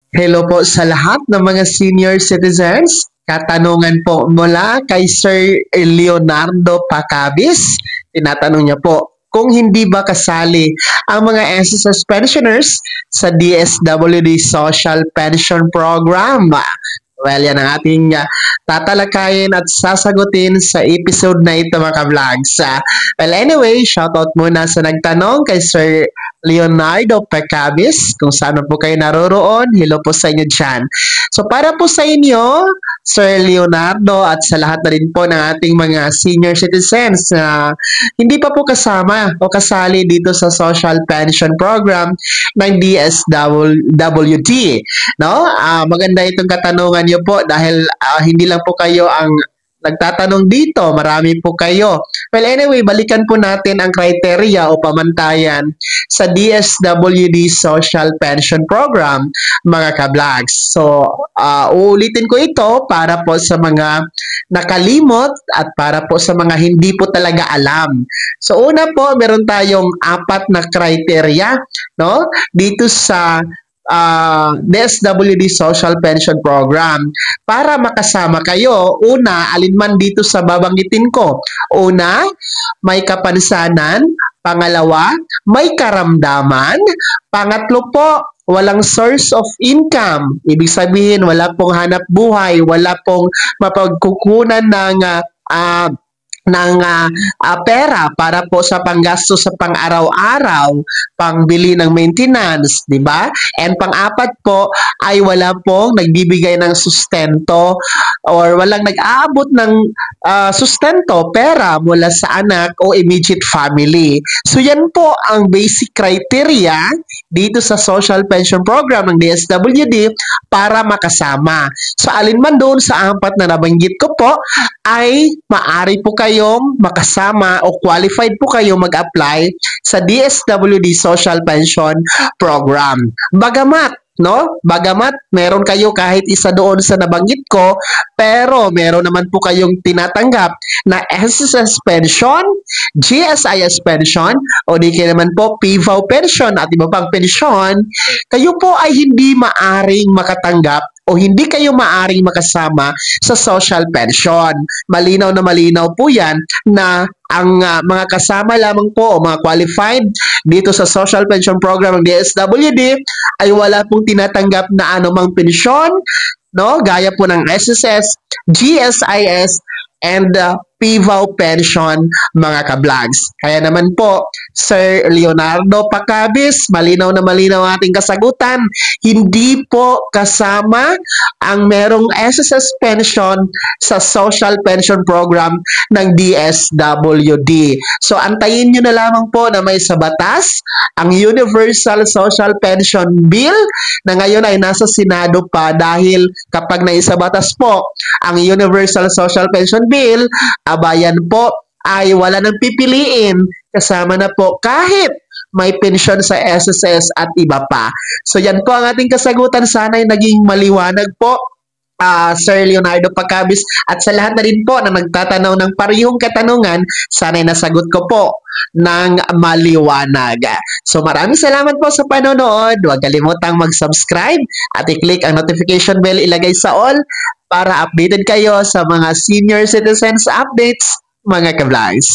Hello po sa lahat ng mga senior citizens. Katanungan po mula kay Sir Leonardo Pacabis. Tinatanong niya po, kung hindi ba kasali ang mga SSS pensioners sa DSWD Social Pension Program? Well, yan ang ating tatalakayin at sasagutin sa episode na ito mga vlogs. Well, anyway, shoutout muna sa nagtanong kay Sir Leonardo Pecabis, kung saan po kayo naroroon. Hello po sa inyo dyan. So para po sa inyo, Sir Leonardo, at sa lahat na rin po ng ating mga senior citizens na hindi pa po kasama o kasali dito sa Social Pension Program ng DSWD. No? Maganda itong katanungan niyo po dahil hindi lang po kayo ang nagtatanong dito, marami po kayo. Well, anyway, balikan po natin ang criteria o pamantayan sa DSWD Social Pension Program, mga ka-vlogs. So, uulitin ko ito para po sa mga nakalimot at para po sa mga hindi po talaga alam. So, una po, meron tayong 4 na criteria, no? Dito sa DSWD Social Pension Program. Para makasama kayo, una, alinman dito sa babanggitin ko. Una, may kapansanan. Pangalawa, may karamdaman. Pangatlo po, walang source of income. Ibig sabihin, wala pong hanap buhay, wala pong mapagkukunan ng pera para po sa panggasto sa pang-araw-araw, pangbili ng maintenance, di ba? And pang-apat po ay wala pong nagbibigay ng sustento or walang nag-aabot ng sustento, pera mula sa anak o immediate family. So yan po ang basic criteria dito sa Social Pension Program ng DSWD para makasama. So alinman doon sa 4 na nabanggit ko po ay maari po kayong makasama o qualified po kayo mag-apply sa DSWD Social Pension Program. Bagamat meron kayo kahit isa doon sa nabanggit ko, pero meron naman po kayong tinatanggap na SSS pension, GSIS pension, o di kaya naman po PVAW pension at iba pang pension, kayo po ay hindi maaring makatanggap o hindi kayo maaring makasama sa social pension. Malinaw na malinaw po yan na ang mga kasama lamang po o mga qualified dito sa Social Pension Program ng DSWD ay wala pong tinatanggap na anumang pensyon, no? Gaya po ng SSS, GSIS, and PVAW pension, mga ka-vlogs. Kaya naman po, Sir Leonardo Pacabis, malinaw na malinaw ating kasagutan, hindi po kasama ang merong SSS pension sa Social Pension Program ng DSWD. So, antayin nyo na lamang po na may sa batas ang Universal Social Pension Bill na ngayon ay nasa Senado pa dahil kapag naisa batas po ang Universal Social Pension Bill, abayan po ay wala nang pipiliin, kasama na po kahit may pensyon sa SSS at iba pa. So yan po ang ating kasagutan. Sana ay naging maliwanag po, Sir Leonardo Pacabis, at sa lahat na rin po na nagtatanaw ng parehong katanungan, sana ay nasagot ko po ng maliwanag. So maraming salamat po sa panonood. Huwag kalimutang mag-subscribe at i-click ang notification bell, ilagay sa all para updated kayo sa mga senior citizens updates, mga ka-vlogs.